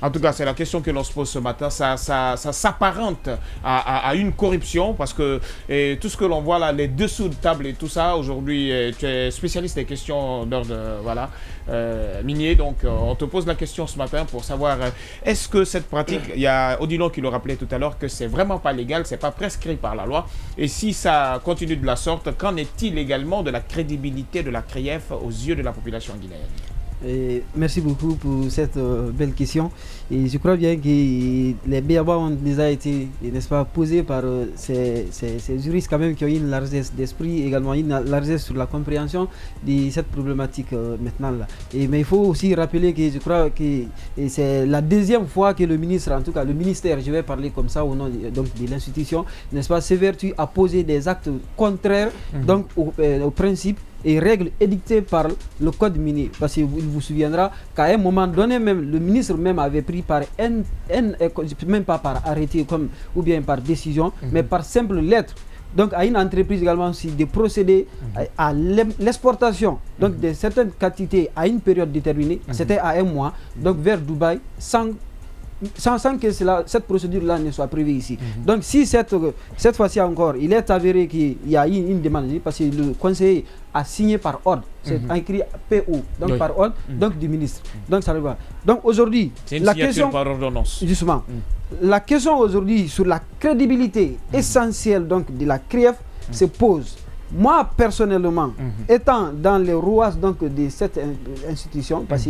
En tout cas, c'est la question que l'on se pose ce matin. Ça s'apparente à une corruption parce que tout ce que l'on voit là, les dessous de table et tout ça, aujourd'hui, tu es spécialiste des questions d'ordre minier. Donc, on te pose la question ce matin pour savoir est-ce que cette pratique, il y a Odilon qui le rappelait tout à l'heure, que c'est vraiment pas légal, c'est pas prescrit par la loi. Et si ça continue de la sorte, qu'en est-il également de la crédibilité de la CREEF aux yeux de la population guinéenne? Merci beaucoup pour cette belle question. Et je crois bien que les béabas ont déjà été, n'est-ce pas, posés par ces juristes quand même qui ont une largesse d'esprit, également une largesse sur la compréhension de cette problématique maintenant là. Mais il faut aussi rappeler que je crois que c'est la deuxième fois que le ministre, en tout cas le ministère, je vais parler comme ça au nom de l'institution, n'est-ce pas, s'évertue à poser des actes contraires donc au principe et règles édictées par le code minier. Parce qu'il vous souviendra qu'à un moment donné même, le ministre même avait pris par même pas par arrêté ou bien par décision, mais par simple lettre. Donc à une entreprise également aussi de procéder à l'exportation donc de certaines quantités à une période déterminée, c'était à un mois, donc vers Dubaï, sans que cette procédure-là ne soit prévue ici. Donc si cette fois-ci encore, il est avéré qu'il y a une demande, parce que le conseiller a signé par ordre, c'est écrit PO, donc par ordre donc du ministre. Donc ça va. Donc aujourd'hui, la question par ordonnance. Justement, la question aujourd'hui sur la crédibilité essentielle donc de la CREEF se pose. Moi, personnellement, étant dans les rouages donc, de cette institution, parce que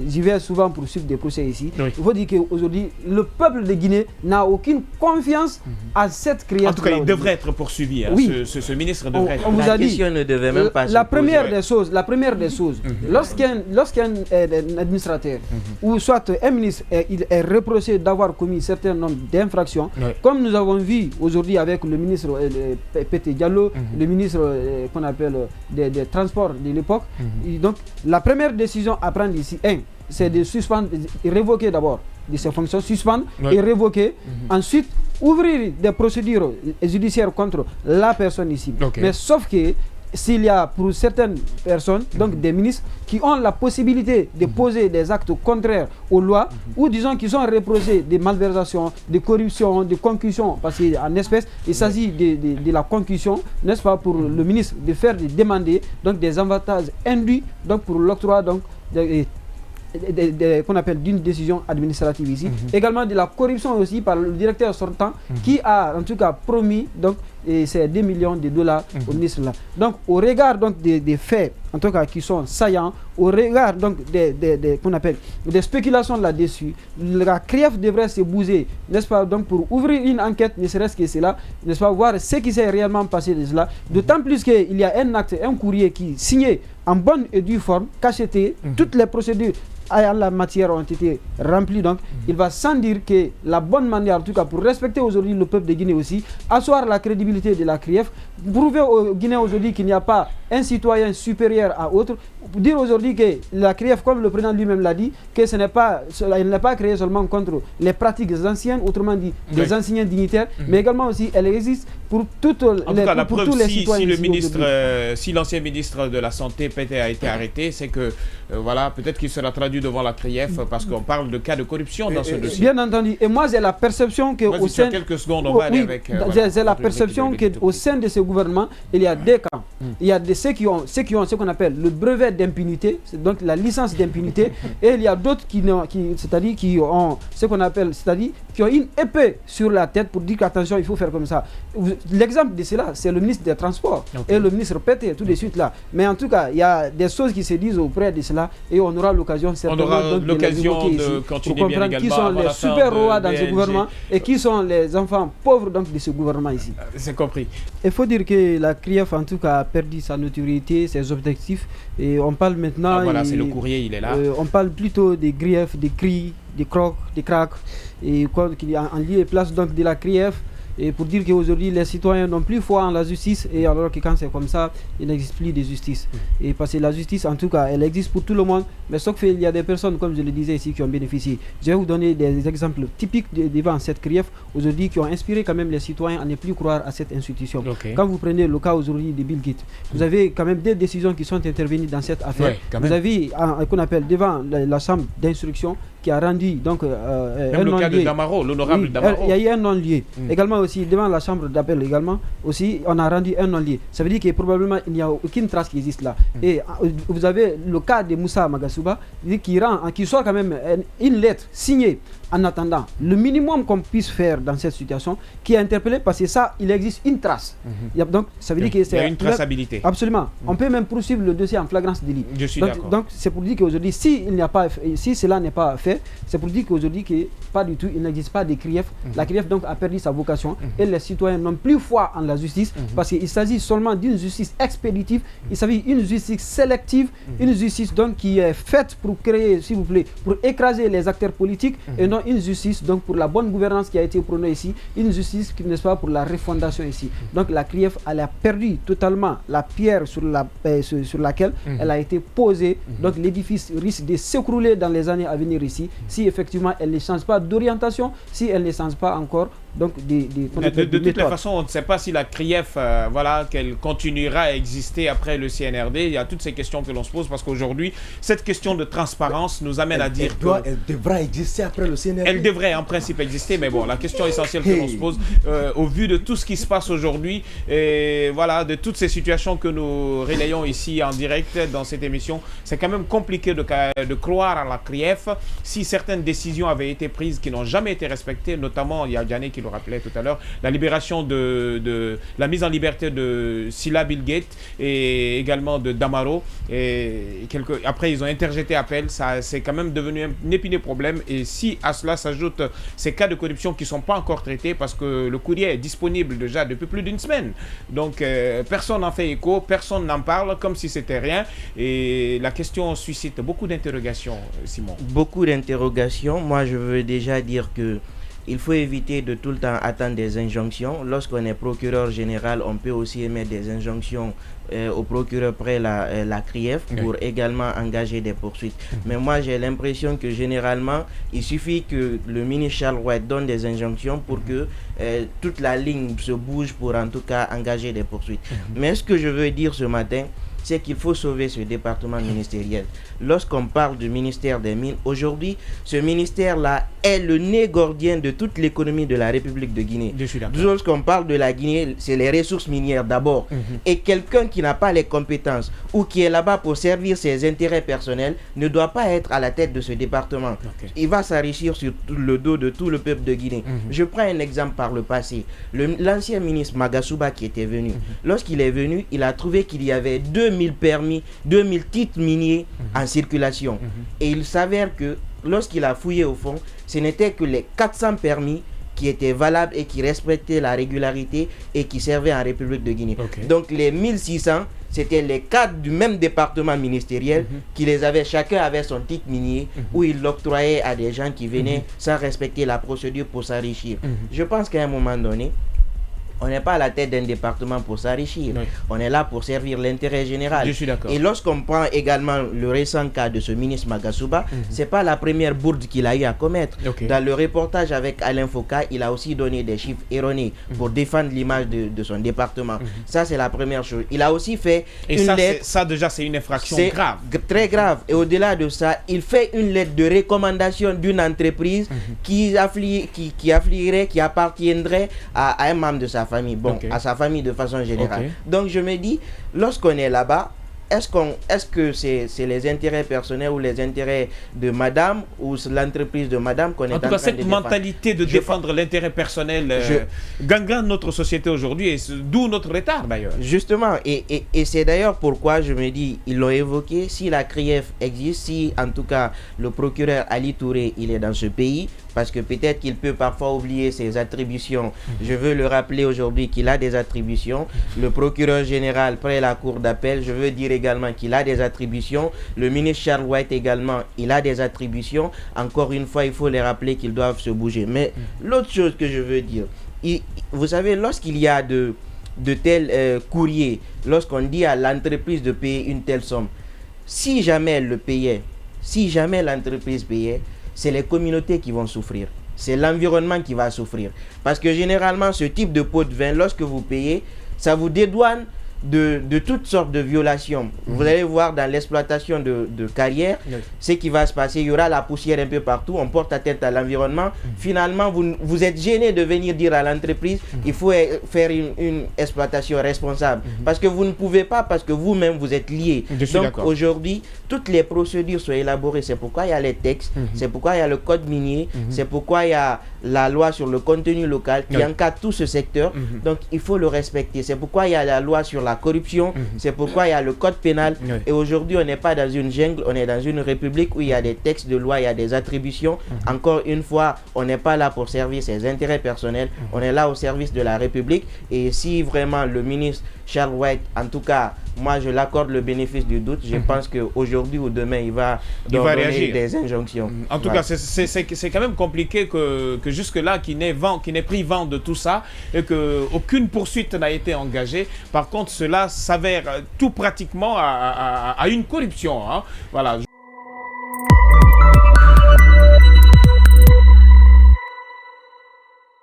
j'y vais souvent pour suivre des procès ici, il faut dire qu'aujourd'hui, le peuple de Guinée n'a aucune confiance à cette CREEF. En tout cas, il devrait être poursuivi. Hein. Oui. Ce ministre devrait être. On vous a dit, ne devait même pas la première des choses, lorsqu'un administrateur ou soit un ministre il est reproché d'avoir commis un certain nombre d'infractions, comme nous avons vu aujourd'hui avec le ministre Pété Diallo, le ministre qu'on appelle des transports de l'époque. Donc la première décision à prendre ici, c'est de suspendre, révoquer d'abord de ses fonctions, suspendre et révoquer. Ensuite, ouvrir des procédures judiciaires contre la personne ici. Mais sauf que s'il y a pour certaines personnes, donc des ministres, qui ont la possibilité de poser des actes contraires aux lois, ou disons qu'ils sont reprochés de malversations, de corruption, de concussion, parce qu'en espèce, il s'agit de la concussion, n'est-ce pas, pour le ministre de faire demander donc, des avantages induits donc, pour l'octroi donc, qu'on appelle d'une décision administrative ici. Également de la corruption aussi par le directeur sortant qui a en tout cas promis donc ces 2 millions de dollars au ministre là. Donc au regard donc des faits en tout cas qui sont saillants, au regard donc qu'on appelle des spéculations là-dessus, la CREEF devrait se bouger, n'est-ce pas, donc pour ouvrir une enquête, ne serait-ce que cela, n'est-ce pas, voir ce qui s'est réellement passé de cela, d'autant plus qu'il y a un acte, un courrier qui signé en bonne et due forme, cacheté, toutes les procédures à la matière ont été remplies, donc il va sans dire que la bonne manière, en tout cas pour respecter aujourd'hui le peuple de Guinée aussi, asseoir la crédibilité de la CREEF, prouver aux Guinéens aujourd'hui qu'il n'y a pas un citoyen supérieur à autre, dire aujourd'hui que la CREEF, comme le président lui-même l'a dit, que elle n'est pas créée seulement contre les pratiques anciennes, autrement dit des anciens dignitaires, mais également aussi elle existe pour toutes tous les citoyens. Si le ministre, si l'ancien ministre de la Santé Pété a été arrêté, c'est que voilà, peut-être qu'il sera traduit devant la CREEF parce qu'on parle de cas de corruption dans ce dossier. Bien entendu. Et moi, j'ai la perception que au sein, quelques secondes, on va aller avec. J'ai la perception qu'au sein de ce gouvernement, il y a deux camps. Il y a ceux qui ont ce qu'on appelle le brevet d'impunité, donc la licence d'impunité, et il y a d'autres qui ont ce qu'on appelle, c'est-à-dire qui ont une épée sur la tête pour dire qu'attention, il faut faire comme ça. L'exemple de cela, c'est le ministre des Transports et le ministre Pété, tout de suite là. Mais en tout cas, il y a des choses qui se disent auprès de cela et on aura l'occasion de continuer bien également. Qui sont les super rois dans ce gouvernement et qui sont les enfants pauvres donc, de ce gouvernement ici. C'est compris. Il faut dire que la CREEF en tout cas a perdu sa notoriété, ses objectifs et on parle maintenant... voilà, c'est le courrier, il est là. On parle plutôt des griefs, des cris, des crocs, des cracks et qu'il y a en lieu et place donc de la CREEF. Et pour dire qu'aujourd'hui les citoyens n'ont plus foi en la justice et alors que quand c'est comme ça, il n'existe plus de justice. Et parce que la justice en tout cas, elle existe pour tout le monde, mais sauf qu'il y a des personnes, comme je le disais ici, qui ont bénéficié. Je vais vous donner des exemples typiques devant cette CREEF aujourd'hui qui ont inspiré quand même les citoyens à ne plus croire à cette institution. Quand vous prenez le cas aujourd'hui de Bill Gates, vous avez quand même des décisions qui sont intervenues dans cette affaire. Vous avez qu'on appelle devant la chambre d'instruction qui a rendu donc même le cas de Damaro, l'honorable Damaro. Il y a eu un non-lieu. Également aussi, devant la chambre d'appel également, aussi, on a rendu un non-lieu. Ça veut dire que probablement, il n'y a aucune trace qui existe là. Et vous avez le cas de Moussa Magasuba, qui sort quand même une lettre signée en attendant. Le minimum qu'on puisse faire dans cette situation, qui est interpellé parce que ça, il existe une trace. Donc, ça veut dire que il y a une traçabilité. Absolument. On peut même poursuivre le dossier en flagrance délit. Je suis d'accord. Donc, c'est pour dire qu'aujourd'hui, si cela n'est pas fait, c'est pour dire qu'aujourd'hui, pas du tout, il n'existe pas de CRIEF. La CRIEF donc a perdu sa vocation et les citoyens n'ont plus foi en la justice parce qu'il s'agit seulement d'une justice expéditive. Il s'agit d'une justice sélective, une justice donc qui est faite pour créer, s'il vous plaît, pour écraser les acteurs politiques et non une justice donc pour la bonne gouvernance qui a été prônée ici, une justice qui n'est pas pour la refondation ici. Donc la CRIEF, elle a perdu totalement la pierre sur laquelle elle a été posée. Donc l'édifice risque de s'écrouler dans les années à venir ici si effectivement elle ne change pas d'orientation, si elle ne change pas encore donc de toutes les façons, on ne sait pas si la CRIEF, qu'elle continuera à exister après le CNRD. Il y a toutes ces questions que l'on se pose parce qu'aujourd'hui, cette question de transparence nous amène à dire elle devra exister après le CNRD. Elle devrait en principe exister, mais bon, la question essentielle que l'on se pose, au vu de tout ce qui se passe aujourd'hui, et voilà, de toutes ces situations que nous relayons ici en direct dans cette émission, c'est quand même compliqué de croire à la CRIEF si certaines décisions avaient été prises qui n'ont jamais été respectées, notamment, il y a Yannick qui le rappelait tout à l'heure, la libération la mise en liberté de Sila Bilgate et également de Damaro. Après, ils ont interjeté appel. C'est quand même devenu un épineux problème. Et si à cela s'ajoutent ces cas de corruption qui ne sont pas encore traités parce que le courrier est disponible déjà depuis plus d'une semaine. Donc, personne n'en fait écho, personne n'en parle comme si c'était rien. Et la question suscite beaucoup d'interrogations, Simon. Beaucoup d'interrogations. Moi, je veux déjà dire que il faut éviter de tout le temps attendre des injonctions. Lorsqu'on est procureur général, on peut aussi émettre des injonctions au procureur près la CRIEF pour également engager des poursuites. Mais moi, j'ai l'impression que généralement, il suffit que le ministre Charles White donne des injonctions pour que toute la ligne se bouge pour en tout cas engager des poursuites. Mais ce que je veux dire ce matin, c'est qu'il faut sauver ce département ministériel. Lorsqu'on parle du ministère des Mines, aujourd'hui, ce ministère-là est le nez gordien de toute l'économie de la République de Guinée. Lorsqu'on parle de la Guinée, c'est les ressources minières d'abord. Et quelqu'un qui n'a pas les compétences ou qui est là-bas pour servir ses intérêts personnels ne doit pas être à la tête de ce département. Il va s'enrichir sur le dos de tout le peuple de Guinée. Je prends un exemple par le passé. L'ancien ministre Magasuba qui était venu, lorsqu'il est venu, il a trouvé qu'il y avait 2000 permis, 2000 titres miniers en circulation. Et il s'avère que lorsqu'il a fouillé au fond, ce n'était que les 400 permis qui étaient valables et qui respectaient la régularité et qui servaient en République de Guinée. Donc les 1600, c'était les cadres du même département ministériel qui les avaient, chacun avait son titre minier où il l'octroyait à des gens qui venaient sans respecter la procédure pour s'enrichir. Je pense qu'à un moment donné, on n'est pas à la tête d'un département pour s'enrichir. On est là pour servir l'intérêt général. Je suis d'accord. Et lorsqu'on prend également le récent cas de ce ministre Magasuba, c'est pas la première bourde qu'il a eu à commettre. Dans le reportage avec Alain Foucault, il a aussi donné des chiffres erronés pour défendre l'image de son département. Ça, c'est la première chose. Il a aussi fait lettre. Ça, déjà, c'est une infraction grave. Très grave. Et au-delà de ça, il fait une lettre de recommandation d'une entreprise qui appartiendrait à un membre de sa famille, à sa famille de façon générale. Donc je me dis, lorsqu'on est là-bas, est-ce que c'est les intérêts personnels ou les intérêts de madame ou l'entreprise de madame qu'on est en train de défendre? En tout cas, cette mentalité de défendre l'intérêt personnel gangrène notre société aujourd'hui, et d'où notre retard d'ailleurs. Justement, et c'est d'ailleurs pourquoi je me dis, ils l'ont évoqué, si la CRIEF existe, si en tout cas le procureur Ali Touré, il est dans ce pays, parce que peut-être qu'il peut parfois oublier ses attributions. Je veux le rappeler aujourd'hui qu'il a des attributions. Le procureur général près la cour d'appel, je veux dire également qu'il a des attributions. Le ministre Charles White également, il a des attributions. Encore une fois, il faut les rappeler qu'ils doivent se bouger. Mais l'autre chose que je veux dire, vous savez, lorsqu'il y a de tels courriers, lorsqu'on dit à l'entreprise de payer une telle somme, si jamais elle le payait, si jamais l'entreprise payait, c'est les communautés qui vont souffrir. C'est l'environnement qui va souffrir. Parce que généralement, ce type de pot de vin, lorsque vous payez, ça vous dédouane de toutes sortes de violations. Vous allez voir dans l'exploitation de carrières, ce qui va se passer, il y aura la poussière un peu partout, on porte atteinte à l'environnement. Finalement, vous êtes gêné de venir dire à l'entreprise, il faut faire une exploitation responsable. Parce que vous ne pouvez pas, parce que vous-même, vous êtes liés. Donc aujourd'hui, toutes les procédures sont élaborées. C'est pourquoi il y a les textes, c'est pourquoi il y a le code minier, c'est pourquoi il y a la loi sur le contenu local qui encadre tout ce secteur. Donc il faut le respecter. C'est pourquoi il y a la loi sur la corruption, c'est pourquoi il y a le code pénal. Et aujourd'hui, on n'est pas dans une jungle, on est dans une république où il y a des textes de loi, il y a des attributions. Encore une fois, on n'est pas là pour servir ses intérêts personnels, on est là au service de la République. Et si vraiment le ministre Charles White, en tout cas, moi je l'accorde le bénéfice du doute, je pense qu'aujourd'hui ou demain, il va donner des injonctions. En tout cas, c'est quand même compliqué que jusque-là, qu'il n'ait pris vent de tout ça et qu'aucune poursuite n'a été engagée. Par contre, cela s'avère tout pratiquement à une corruption. Hein. Voilà.